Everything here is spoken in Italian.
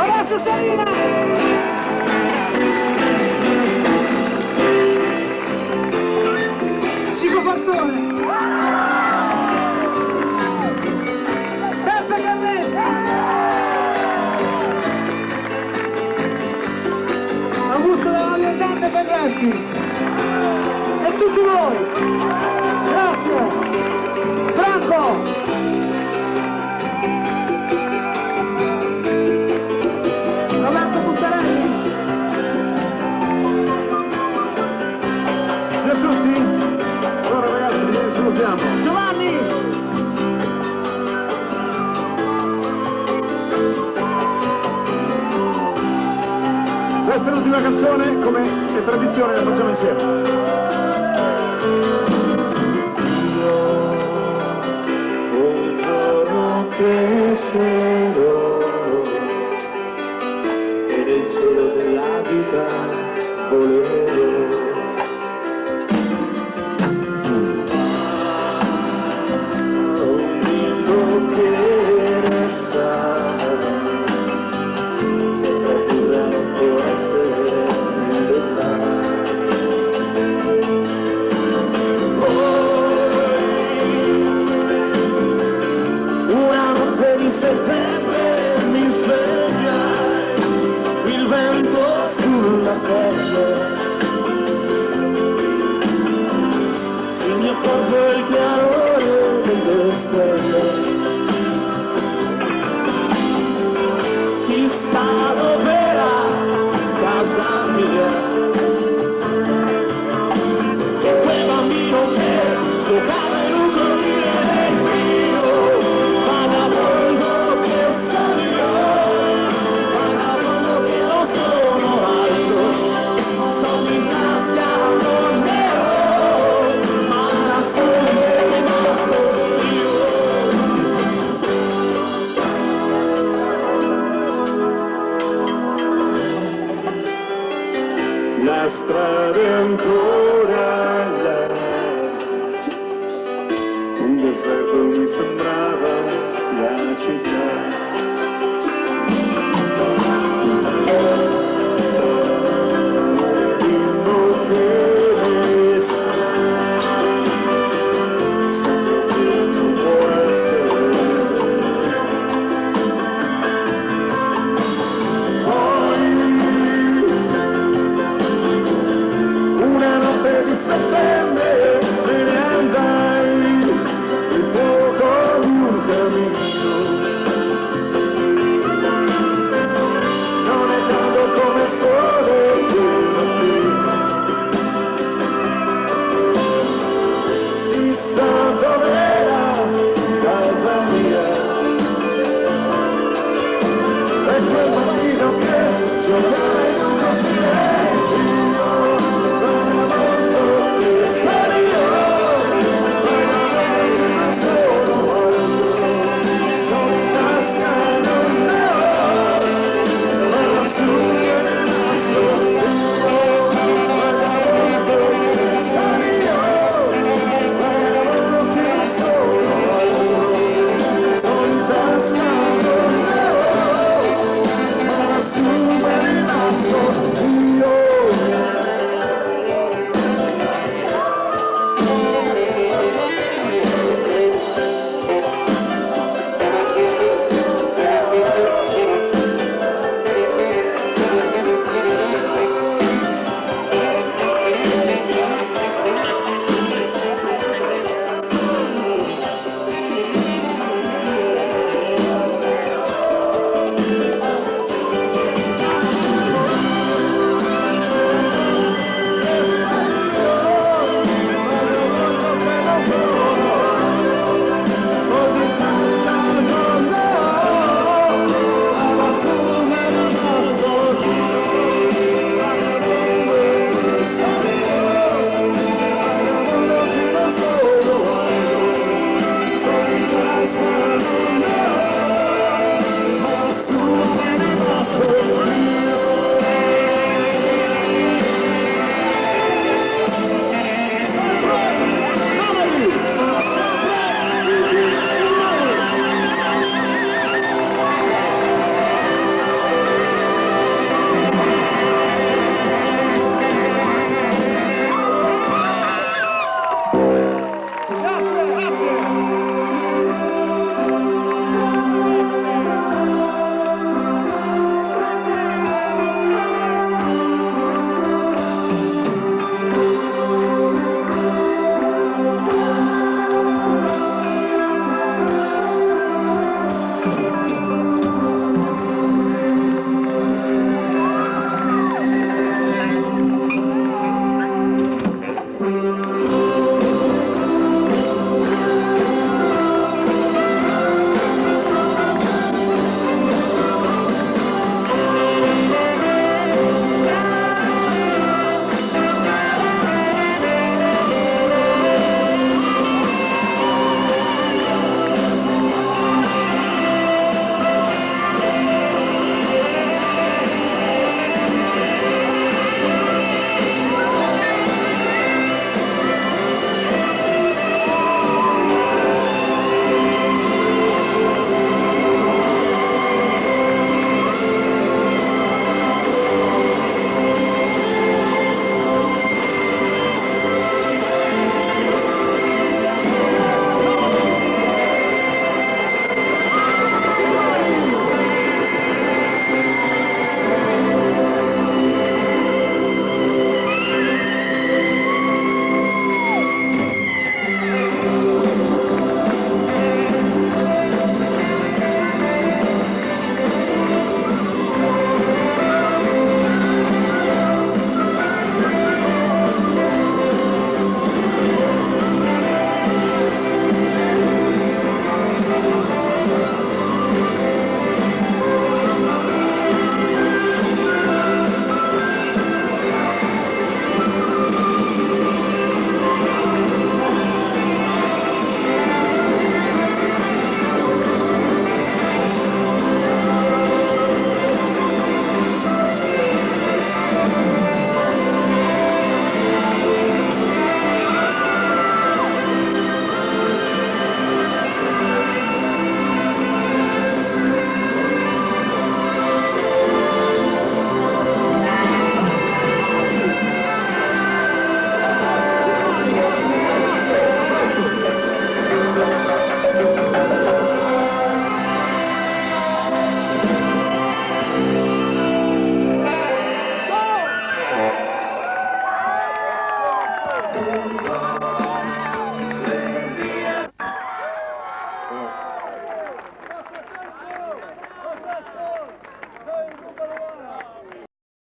Adesso Salina! Cico Farzone! Peppe Carnetti! Augusto Lavallentante Ferretti! E tutti voi! Grazie! Franco! Giovanni! Questa è l'ultima canzone, come è tradizione, la facciamo insieme. Un giorno che sarò e nel cielo della vita volerò. Settembre mi svegliai, il vento sulla pelle, si mi accorge il chiarore delle stelle, chissà dov'era casa mia, e quel bambino che giocava in un cortile mio, vagabondo. La strada è ancora là, un deserto mi sembrava la città. Settembre me ne andai, il fuoco di un cammino, non è caldo come il sole del mattino, chissà dov'era casa mia, e quel bambino che giocava